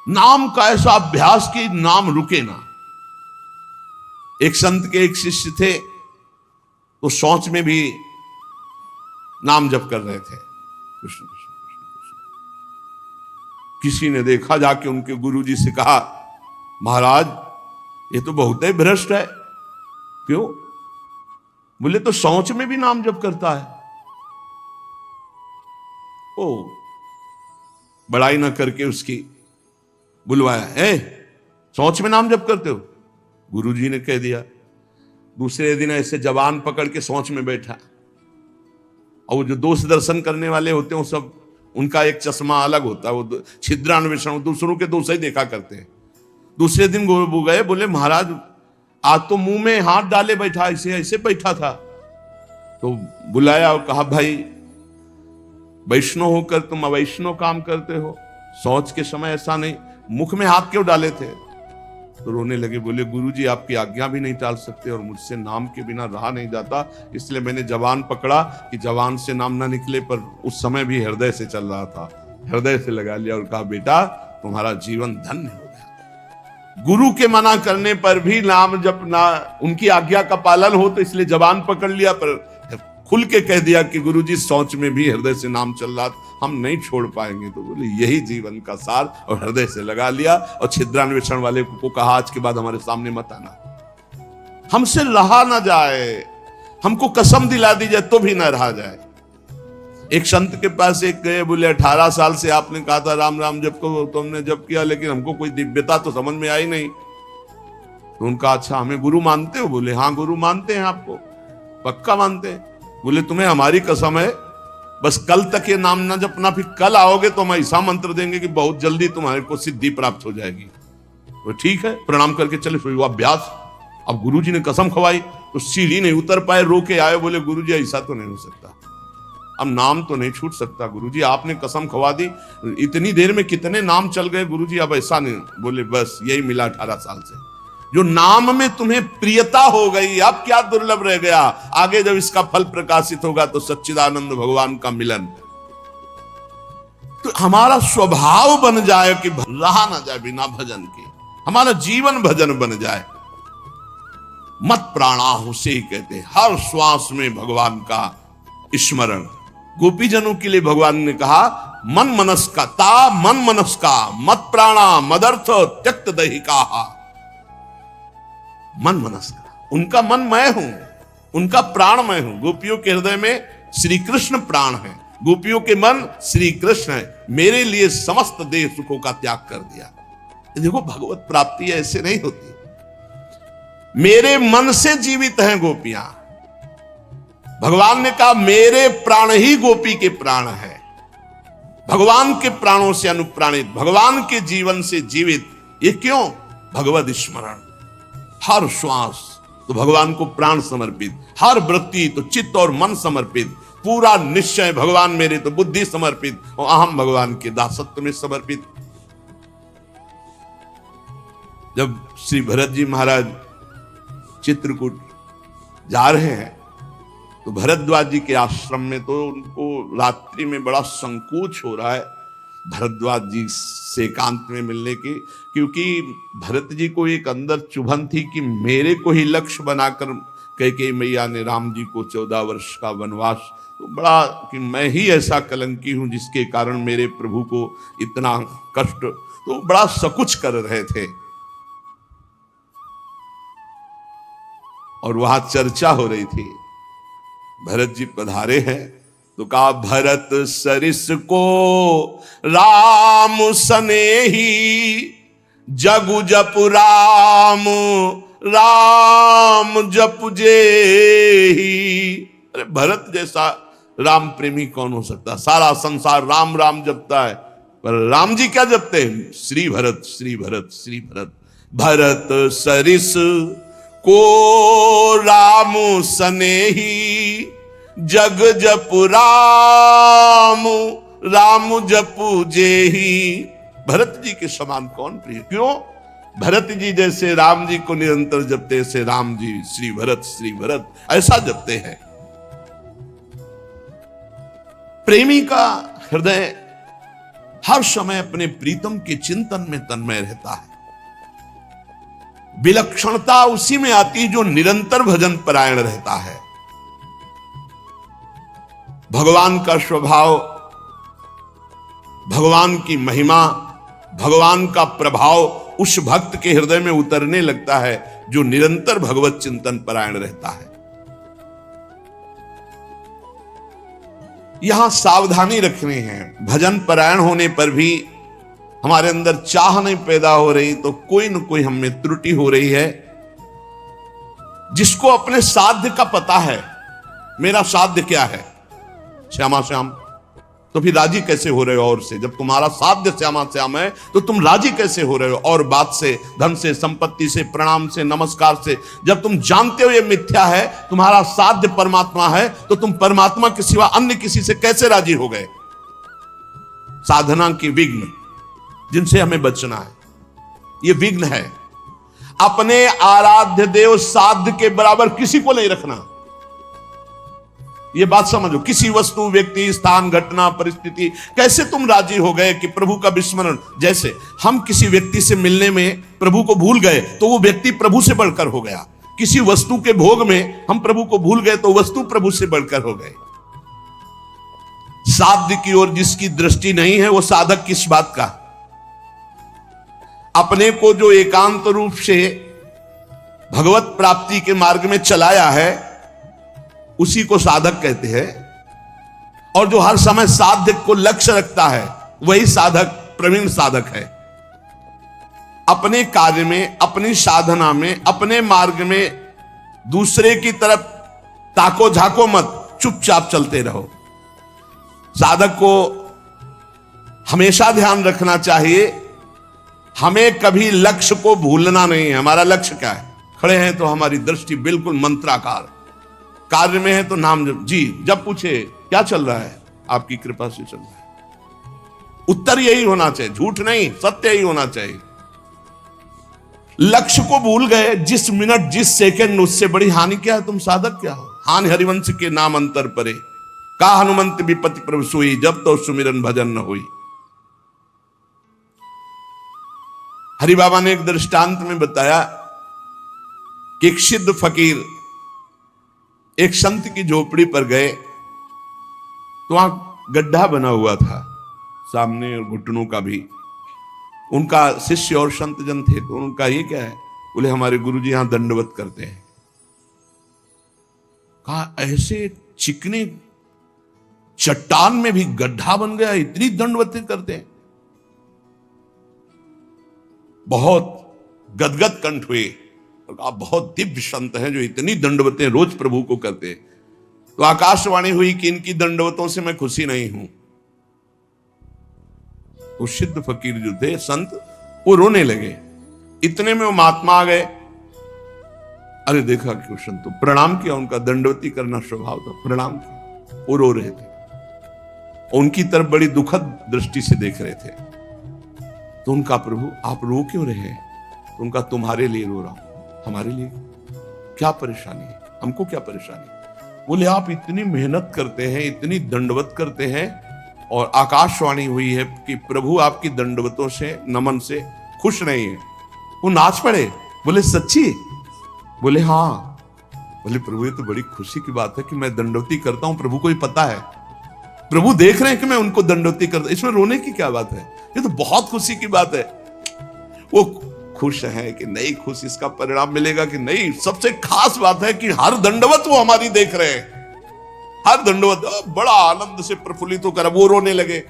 नाम का ऐसा अभ्यास कि नाम रुके ना। एक संत के एक शिष्य थे, तो शौच में भी नाम जप कर रहे थे, कृष्ण कृष्ण कृष्ण कृष्ण। किसी ने देखा, जाके उनके गुरुजी से कहा, महाराज ये तो बहुत ही भ्रष्ट है। क्यों? बोले तो शौच में भी नाम जप करता है। ओ, बड़ाई ना करके उसकी बुलवाया, है शौच में नाम जप करते हो? गुरुजी ने कह दिया। दूसरे दिन ऐसे जवान पकड़ के शौच में बैठा, और वो जो दोष दर्शन करने वाले होते हैं वो सब, उनका एक चश्मा अलग होता है, वो छिद्रान्वेषण, दूसरों के दोष ही देखा करते हैं। दूसरे दिन वो गए, बोले महाराज आज तो मुंह में हाथ डाले बैठा, ऐसे ऐसे बैठा था। तो बुलाया और कहा, भाई वैष्णव होकर तुम अवैष्णव काम करते हो, शौच के समय ऐसा नहीं, मुख में हाथ क्यों डाले थे? तो रोने लगे, बोले गुरुजी आपकी आज्ञा भी नहीं टाल सकते और मुझसे नाम के बिना रहा नहीं जाता, इसलिए मैंने जवान पकड़ा कि जवान से नाम ना निकले, पर उस समय भी हृदय से चल रहा था, हृदय से लगा लिया और कहा बेटा तुम्हारा जीवन धन्य हो गया। गुरु के मना करने पर भी नाम जब ना उनकी आज्ञा का पालन हो, तो इसलिए जवान पकड़ लिया, पर खुल के कह दिया कि गुरुजी शौच में भी हृदय से नाम चल रहा, हम नहीं छोड़ पाएंगे। तो बोले यही जीवन का सार, और हृदय से लगा लिया। और छिद्रान्वेषण वाले को कहा, आज के बाद हमारे सामने मत आना, हमसे रहा ना जाए, हमको कसम दिला दी जाए तो भी ना रहा जाए। एक संत के पास एक गए, बोले 18 साल से आपने कहा था राम राम जप को, तो हमने जप किया, लेकिन हमको कोई दिव्यता तो समझ में आई नहीं। तो उनका, अच्छा हमें गुरु मानते हो? बोले हाँ गुरु मानते हैं, आपको पक्का मानते हैं। बोले तुम्हें हमारी कसम है, बस कल तक ये नाम ना जपना, फिर कल आओगे तो हम ऐसा मंत्र देंगे कि बहुत जल्दी तुम्हारे को सिद्धि प्राप्त हो जाएगी। तो ठीक है, प्रणाम करके चले, हुआ अभ्यास। अब गुरुजी ने कसम खवाई तो सीढ़ी नहीं उतर पाए, रो के आए, बोले गुरुजी ऐसा तो नहीं हो सकता, अब नाम तो नहीं छूट सकता गुरुजी, आपने कसम खवा दी, इतनी देर में कितने नाम चल गए गुरुजी, अब ऐसा नहीं। बोले बस यही मिला 18 साल से, जो नाम में तुम्हें प्रियता हो गई, अब क्या दुर्लभ रह गया? आगे जब इसका फल प्रकाशित होगा तो सच्चिदानंद भगवान का मिलन। तो हमारा स्वभाव बन जाए कि रहा ना जाए बिना भजन के, हमारा जीवन भजन बन जाए। मत प्राणाहु से ही कहते हैं, हर श्वास में भगवान का स्मरण। गोपीजनों के लिए भगवान ने कहा, मन मनस का ता मन मनस का मत प्राणा मदर्थ त्यक्त दहिका। मन मनस का, उनका मन मैं हूं, उनका प्राण मैं हूं। गोपियों के हृदय में श्री कृष्ण प्राण है, गोपियों के मन श्री कृष्ण है। मेरे लिए समस्त देह सुखों का त्याग कर दिया। देखो भगवत प्राप्ति ऐसे नहीं होती, मेरे मन से जीवित हैं गोपियां। भगवान ने कहा मेरे प्राण ही गोपी के प्राण है, भगवान के प्राणों से अनुप्राणित, भगवान के जीवन से जीवित। ये क्यों? भगवत स्मरण। हर श्वास तो भगवान को प्राण समर्पित, हर वृत्ति तो चित्त और मन समर्पित, पूरा निश्चय भगवान मेरे तो बुद्धि समर्पित, और अहम भगवान के दासत्व में समर्पित। जब श्री भरत जी महाराज चित्रकूट जा रहे हैं तो भरद्वाज जी के आश्रम में तो उनको रात्रि में बड़ा संकोच हो रहा है भरद्वाज जी से एकांत में मिलने की, क्योंकि भरत जी को एक अंदर चुभन थी कि मेरे को ही लक्ष्य बनाकर कैकेयी मैया ने राम जी को 14 वर्ष का वनवास, तो बड़ा कि मैं ही ऐसा कलंकी हूं जिसके कारण मेरे प्रभु को इतना कष्ट, तो बड़ा सकुच कर रहे थे। और वहां चर्चा हो रही थी, भरत जी पधारे हैं तो कहा, भरत सरिस को राम सनेही, जगु जप राम राम जप जेही। अरे भरत जैसा राम प्रेमी कौन हो सकता? सारा संसार राम राम जपता है, पर राम जी क्या जपते हैं? श्री भरत श्री भरत श्री भरत। भरत सरिस को राम सनेही, जग जप राम राम जपु जेही। भरत जी के समान कौन प्रिय? क्यों? भरत जी जैसे राम जी को निरंतर जपते, ऐसे राम जी श्री भरत ऐसा जपते हैं। प्रेमी का हृदय हर समय अपने प्रीतम के चिंतन में तन्मय रहता है। विलक्षणता उसी में आती जो निरंतर भजन परायण रहता है। भगवान का स्वभाव, भगवान की महिमा, भगवान का प्रभाव उस भक्त के हृदय में उतरने लगता है जो निरंतर भगवत चिंतन परायण रहता है। यहां सावधानी रखनी है। भजन परायण होने पर भी हमारे अंदर चाह नहीं पैदा हो रही तो कोई न कोई हमें त्रुटि हो रही है। जिसको अपने साध्य का पता है, मेरा साध्य क्या है श्यामा श्याम, तो फिर राजी कैसे हो रहे हो? और से जब तुम्हारा साध्य श्यामा श्याम है तो तुम राजी कैसे हो रहे हो? और बात से, धन से, संपत्ति से, प्रणाम से, नमस्कार से, जब तुम जानते हो ये मिथ्या है, तुम्हारा साध्य परमात्मा है, तो तुम परमात्मा के सिवा अन्य किसी से कैसे राजी हो गए? साधना की विघ्न जिनसे हमें बचना है, ये विघ्न है। अपने आराध्य देव साध्य के बराबर किसी को नहीं रखना। ये बात समझो। किसी वस्तु, व्यक्ति, स्थान, घटना, परिस्थिति, कैसे तुम राजी हो गए कि प्रभु का विस्मरण, जैसे हम किसी व्यक्ति से मिलने में प्रभु को भूल गए तो वो व्यक्ति प्रभु से बढ़कर हो गया। किसी वस्तु के भोग में हम प्रभु को भूल गए तो वस्तु प्रभु से बढ़कर हो गए। साध्य की ओर जिसकी दृष्टि नहीं है वो साधक किस बात का? अपने को जो एकांत रूप से भगवत प्राप्ति के मार्ग में चलाया है उसी को साधक कहते हैं। और जो हर समय साध्य को लक्ष्य रखता है वही साधक, प्रवीण साधक है। अपने कार्य में, अपनी साधना में, अपने मार्ग में दूसरे की तरफ ताको झाको मत, चुपचाप चलते रहो। साधक को हमेशा ध्यान रखना चाहिए, हमें कभी लक्ष्य को भूलना नहीं है। हमारा लक्ष्य क्या है? खड़े हैं तो हमारी दृष्टि बिल्कुल मंत्राकार, कार्य में है तो नाम जी। जब पूछे क्या चल रहा है, आपकी कृपा से चल रहा है। उत्तर यही होना चाहिए, झूठ नहीं, सत्य ही होना चाहिए। लक्ष्य को भूल गए जिस मिनट, जिस सेकंड, उससे बड़ी हानि क्या है? तुम साधक क्या हो? हानि हरिवंश के नाम अंतर परे, का हनुमंत विपत्ति प्रभु सोई, जब तो सुमिरन भजन न हुई। हरि बाबा ने एक दृष्टांत में बताया कि एक सिद्ध फकीर एक संत की झोपड़ी पर गए तो वहां गड्ढा बना हुआ था सामने और घुटनों का भी। उनका शिष्य और संत जन थे तो उनका ये क्या है? बोले हमारे गुरुजी यहां दंडवत करते हैं। कहा ऐसे चिकने चट्टान में भी गड्ढा बन गया, इतनी दंडवत करते हैं? बहुत गदगद कंठ हुए। आप बहुत दिव्य संत हैं जो इतनी दंडवतें रोज प्रभु को करते हैं। तो आकाशवाणी हुई कि इनकी दंडवतों से मैं खुशी नहीं हूं। वो सिद्ध फकीर जो थे, संत, वो रोने लगे। इतने में वो महात्मा आ गए। अरे देखा कि संत तो प्रणाम किया, उनका दंडवती करना स्वभाव था, प्रणाम किया। वो रो रहे थे, उनकी तरफ बड़ी दुखद दृष्टि से देख रहे थे। तो उनका प्रभु आप रो क्यों रहे हैं? तो उनका तुम्हारे लिए रो रहा हूं। हमारे लिए क्या परेशानी है? हमको क्या परेशानी? बोले आप इतनी मेहनत करते हैं, इतनी दंडवत करते हैं, और आकाशवाणी हुई है कि प्रभु आपकी दंडवतों से, नमन से खुश नहीं है। वो नाच पड़े। बोले सच्ची? बोले हाँ। बोले प्रभु ये तो बड़ी खुशी की बात है कि मैं दंडवती करता हूं, प्रभु को ही पता है, प्रभु देख रहे हैं कि मैं उनको दंडवती करता, इसमें रोने की क्या बात है? ये तो बहुत खुशी की बात है। वो खुश है कि नहीं खुश, इसका परिणाम मिलेगा कि नहीं। सबसे खास बात है कि हर दंडवत वो हमारी देख रहे हैं, हर दंडवत बड़ा आनंद से प्रफुल्लित होकर वो रोने लगे।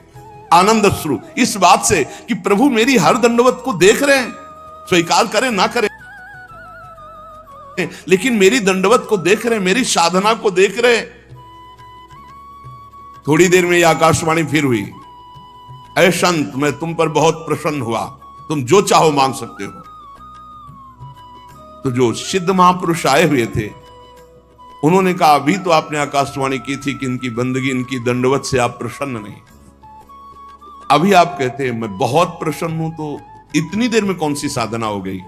आनंद शुरू इस बात से कि प्रभु मेरी हर दंडवत को देख रहे हैं, स्वीकार करें ना करें, लेकिन मेरी दंडवत को देख रहे हैं, मेरी साधना को देख रहे हैं। थोड़ी देर में यह आकाशवाणी फिर हुई, ऐ संत मैं तुम पर बहुत प्रसन्न हुआ, तुम जो चाहो मांग सकते हो। तो जो सिद्ध महापुरुष आए हुए थे उन्होंने कहा अभी तो आपने आकाशवाणी की थी कि इनकी बंदगी, इनकी दंडवत से आप प्रसन्न नहीं, अभी आप कहते हैं मैं बहुत प्रसन्न हूं, तो इतनी देर में कौन सी साधना हो गई?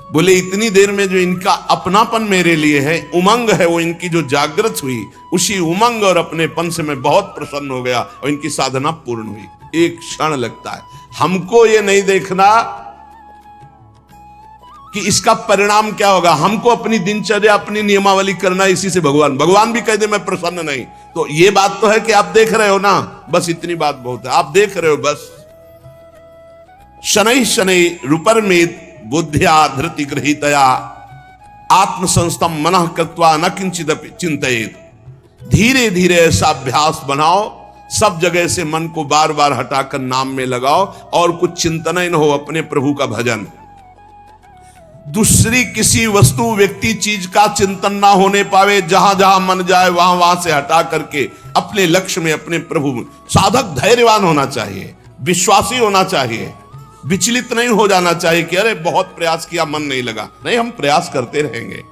बोले इतनी देर में जो इनका अपनापन मेरे लिए है, उमंग है, वो इनकी जो जागृत हुई, उसी उमंग और अपनेपन से मैं बहुत प्रसन्न हो गया और इनकी साधना पूर्ण हुई। एक क्षण लगता है। हमको ये नहीं देखना कि इसका परिणाम क्या होगा। हमको अपनी दिनचर्या, अपनी नियमावली करना, इसी से भगवान भी कह दे मैं प्रसन्न नहीं, तो ये बात तो है कि आप देख रहे हो ना, बस इतनी बात बहुत है, आप देख रहे हो बस। शनै शनै रूपरमेद बुद्धिया धृति गृहीतया आत्मसंस्थम मनः कृत्वा न किंचिदपि चिंतयेत। धीरे धीरे ऐसा अभ्यास बनाओ, सब जगह से मन को बार बार हटाकर नाम में लगाओ, और कुछ चिंतन ही न हो, अपने प्रभु का भजन। दूसरी किसी वस्तु, व्यक्ति, चीज का चिंतन ना होने पावे। जहां जहां मन जाए वहां वहां से हटा करके अपने लक्ष्य में, अपने प्रभु में। साधक धैर्यवान होना चाहिए, विश्वासी होना चाहिए, विचलित नहीं हो जाना चाहिए कि अरे बहुत प्रयास किया मन नहीं लगा। नहीं, हम प्रयास करते रहेंगे।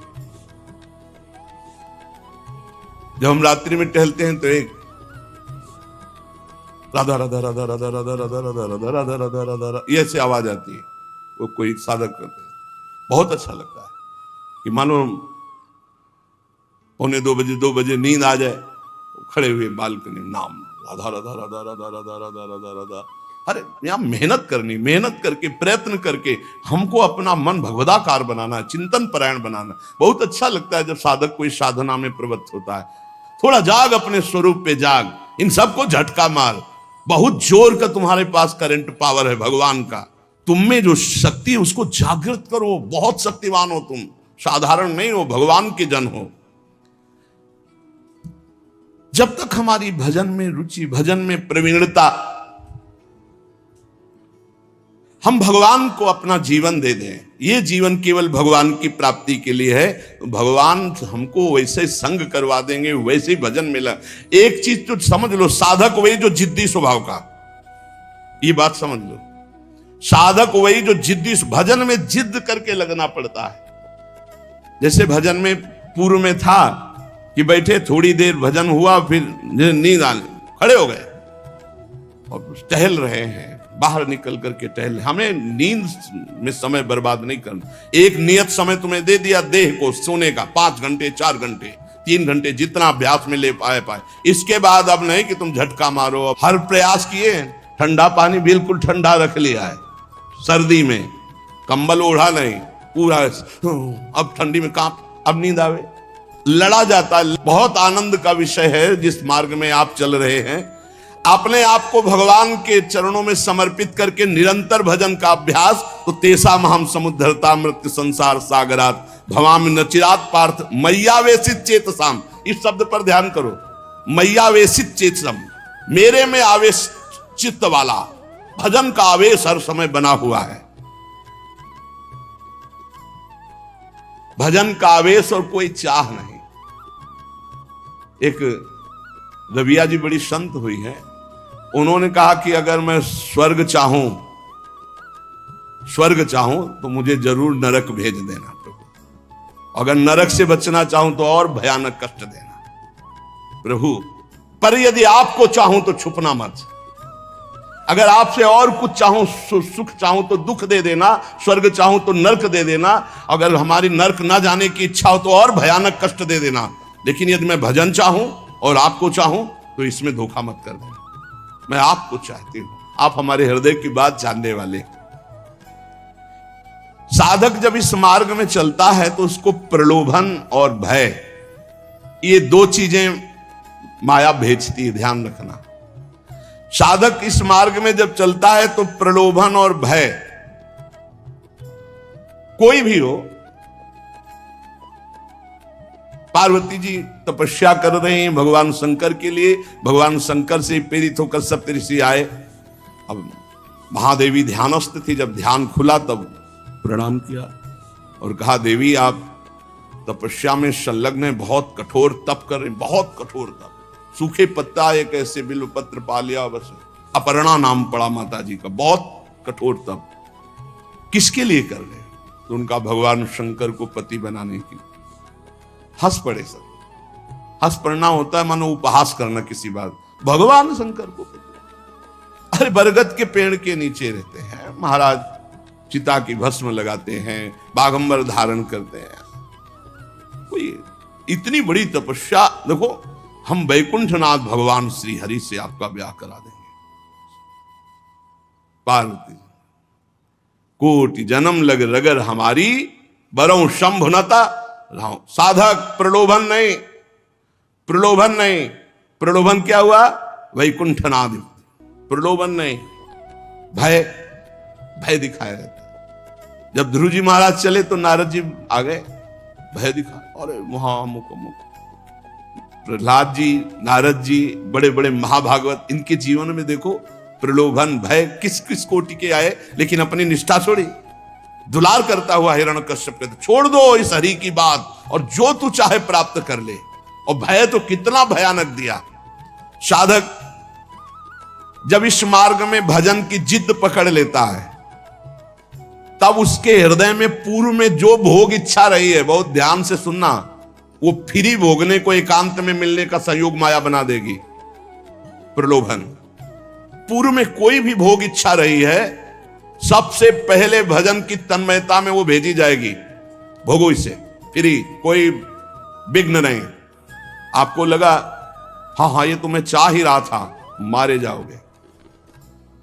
जब हम रात्रि में टहलते हैं तो एक राधा राधा राधा राधा राधा राधा राधा राधा राधा राधा राधा ये ऐसी आवाज आती है, वो कोई साधक करते हैं, बहुत अच्छा लगता है कि मानो 1:45-2 बजे नींद आ जाए, खड़े हुए बालकनी नाम राधा राधा राधा राधा राधा राधा राधा राधा। अरे यहां मेहनत करनी, मेहनत करके, प्रयत्न करके हमको अपना मन भगवदाकार बनाना, चिंतन परायण बनाना। बहुत अच्छा लगता है जब साधक कोई साधना में प्रवृत्त होता है। थोड़ा जाग, अपने स्वरूप पे जाग, इन सबको झटका मार। बहुत जोर का तुम्हारे पास करंट पावर है भगवान का, तुम में जो शक्ति है उसको जागृत करो। बहुत शक्तिवान हो तुम, साधारण नहीं हो, भगवान के जन हो। जब तक हमारी भजन में रुचि, भजन में प्रवीणता, हम भगवान को अपना जीवन दे दें, ये जीवन केवल भगवान की प्राप्ति के लिए है, तो भगवान हमको वैसे संग करवा देंगे, वैसे ही भजन मिला। एक चीज तो समझ लो, साधक वही जो जिद्दी स्वभाव का, ये बात समझ लो, साधक वही जो जिद्दी, भजन में जिद करके लगना पड़ता है। जैसे भजन में पूर्व में था कि बैठे थोड़ी देर भजन हुआ, फिर नींद आने, खड़े हो गए और टहल रहे हैं, बाहर निकल करके टहल। हमें नींद में समय बर्बाद नहीं करना। एक नियत समय तुम्हें दे दिया देह को सोने का, 5 घंटे, 4 घंटे, 3 घंटे, जितना अभ्यास में ले पाए। इसके बाद अब नहीं कि तुम झटका मारो। हर प्रयास किए, ठंडा पानी बिल्कुल ठंडा रख लिया है, सर्दी में कंबल ओढ़ा नहीं, पूरा अब ठंडी में कांप, अब नींद आवे, लड़ा जाता है। बहुत आनंद का विषय है जिस मार्ग में आप चल रहे हैं। अपने आप को भगवान के चरणों में समर्पित करके निरंतर भजन का अभ्यास, तो तेसा महम समुद्धरता मृत्यु संसार सागरात भवामि न चिरात पार्थ मैयावेशित चेतसाम। इस शब्द पर ध्यान करो, मैयावेशित चेतसम, मेरे में आवेश चित्त वाला। भजन का आवेश हर समय बना हुआ है, भजन का आवेश और कोई चाह नहीं। एक रबिया जी बड़ी संत हुई है, उन्होंने कहा कि अगर मैं स्वर्ग चाहूं तो मुझे जरूर नरक भेज देना प्रभु, अगर नरक से बचना चाहूं तो और भयानक कष्ट देना प्रभु, पर यदि आपको चाहूं तो छुपना मत। अगर आपसे और कुछ चाहूं, सुख चाहूं तो दुख दे देना, स्वर्ग चाहूं तो नरक दे देना, अगर हमारी नरक ना जाने की इच्छा हो तो और भयानक कष्ट दे देना। लेकिन यदि मैं भजन चाहूं और आपको चाहूं तो इसमें धोखा मत कर देना। मैं आपको चाहती हूं, आप हमारे हृदय की बात जानने वाले। साधक जब इस मार्ग में चलता है तो उसको प्रलोभन और भय, ये 2 चीजें माया भेजती है, ध्यान रखना। साधक इस मार्ग में जब चलता है तो प्रलोभन और भय, कोई भी हो, पार्वती जी तपस्या कर रहे हैं भगवान शंकर के लिए, भगवान शंकर से प्रेरित होकर सप्तऋषि आए। अब महादेवी ध्यानस्थ थी, जब ध्यान खुला तब प्रणाम किया और कहा देवी आप तपस्या में संलग्न है, बहुत कठोर तप कर रहे, बहुत कठोर तप, सूखे पत्ता एक ऐसे बिल्व पत्र पा लिया, बस अपर्णा नाम पड़ा माता जी का, बहुत कठोर तप किसके लिए कर रहे? तो उनका भगवान शंकर को पति बनाने की। हंस पड़े सब, हंस पड़ना होता है मानो उपहास करना किसी बात। भगवान शंकर को पति, अरे बरगद के पेड़ के नीचे रहते हैं महाराज, चिता की भस्म लगाते हैं, बागंबर धारण करते हैं, कोई इतनी बड़ी तपस्या। देखो हम वैकुंठनाथ भगवान श्री हरि से आपका ब्याह करा देंगे, पार्वती कोटि जन्म लग रगर हमारी, बरऊं शंभुनता राव। साधक प्रलोभन नहीं, प्रलोभन नहीं। प्रलोभन क्या हुआ? वैकुंठनादि। प्रलोभन नहीं, भय, भय दिखाया जाता। जब ध्रुव जी महाराज चले तो नारद जी आ गए, भय दिखा, अरे महामुख मुख। प्रहलाद जी, नारद जी, बड़े बड़े महाभागवत, इनके जीवन में देखो प्रलोभन भय किस किस कोटि के आए, लेकिन अपनी निष्ठा छोड़ी। दुलार करता हुआ हिरण्यकश्यप कहते, छोड़ दो इस हरि की बात और जो तू चाहे प्राप्त कर ले। और भय तो कितना भयानक दिया। साधक जब इस मार्ग में भजन की जिद पकड़ लेता है, तब उसके हृदय में पूर्व में जो भोग इच्छा रही है, बहुत ध्यान से सुनना, वो फ्री भोगने को एकांत में मिलने का संयोग माया बना देगी। प्रलोभन, पूर्व में कोई भी भोग इच्छा रही है, सबसे पहले भजन की तन्मयता में वो भेजी जाएगी। भोगो इसे, फ्री, कोई विघ्न नहीं। आपको लगा हाँ हाँ ये तो मैं चाह ही रहा था, मारे जाओगे।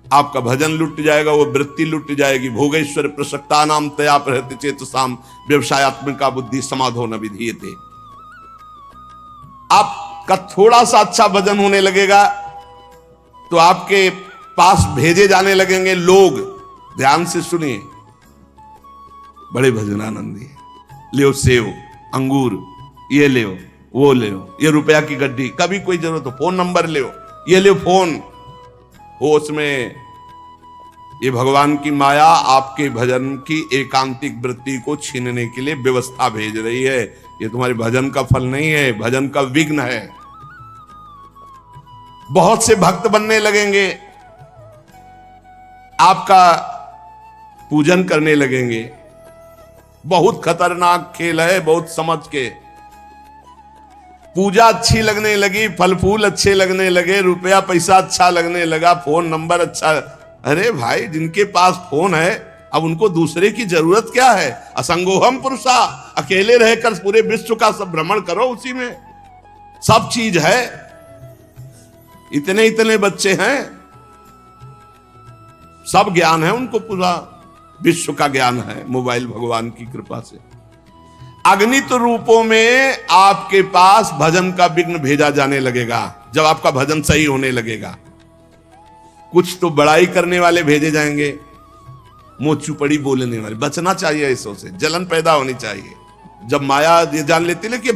आपका भजन लुट जाएगा, वो वृत्ति लुट जाएगी। भोगेश्वर प्रसक्ता नाम तया प्रहृति चेतसाम व्यवसायत्मिका बुद्धि समाधो न विधीयते। आपका थोड़ा सा अच्छा भजन होने लगेगा तो आपके पास भेजे जाने लगेंगे लोग। ध्यान से सुनिए, बड़े भजनानंदी, ले सेव, अंगूर, ये ले, वो ले, ये रुपया की गड्डी, कभी कोई जरूरत हो फोन नंबर ले, ये ले फोन हो। उसमें ये भगवान की माया आपके भजन की एकांतिक वृत्ति को छीनने के लिए व्यवस्था भेज रही है। ये तुम्हारे भजन का फल नहीं है, भजन का विघ्न है। बहुत से भक्त बनने लगेंगे, आपका पूजन करने लगेंगे। बहुत खतरनाक खेल है, बहुत समझ के। पूजा अच्छी लगने लगी, फल फूल अच्छे लगने लगे, रुपया पैसा अच्छा लगने लगा, फोन नंबर अच्छा। अरे भाई, जिनके पास फोन है अब उनको दूसरे की जरूरत क्या है? असंगोहम पुरुषा, अकेले रहकर पूरे विश्व का सब भ्रमण करो, उसी में सब चीज है। इतने इतने बच्चे हैं, सब ज्ञान है उनको, पूरा विश्व का ज्ञान है मोबाइल भगवान की कृपा से। अगणित रूपों में आपके पास भजन का विघ्न भेजा जाने लगेगा जब आपका भजन सही होने लगेगा। कुछ तो बड़ाई करने वाले भेजे जाएंगे, मोचुपड़ी बोलने वाले। बचना चाहिए इसों से, जलन पैदा होनी चाहिए। जब माया ये जान लेती है कि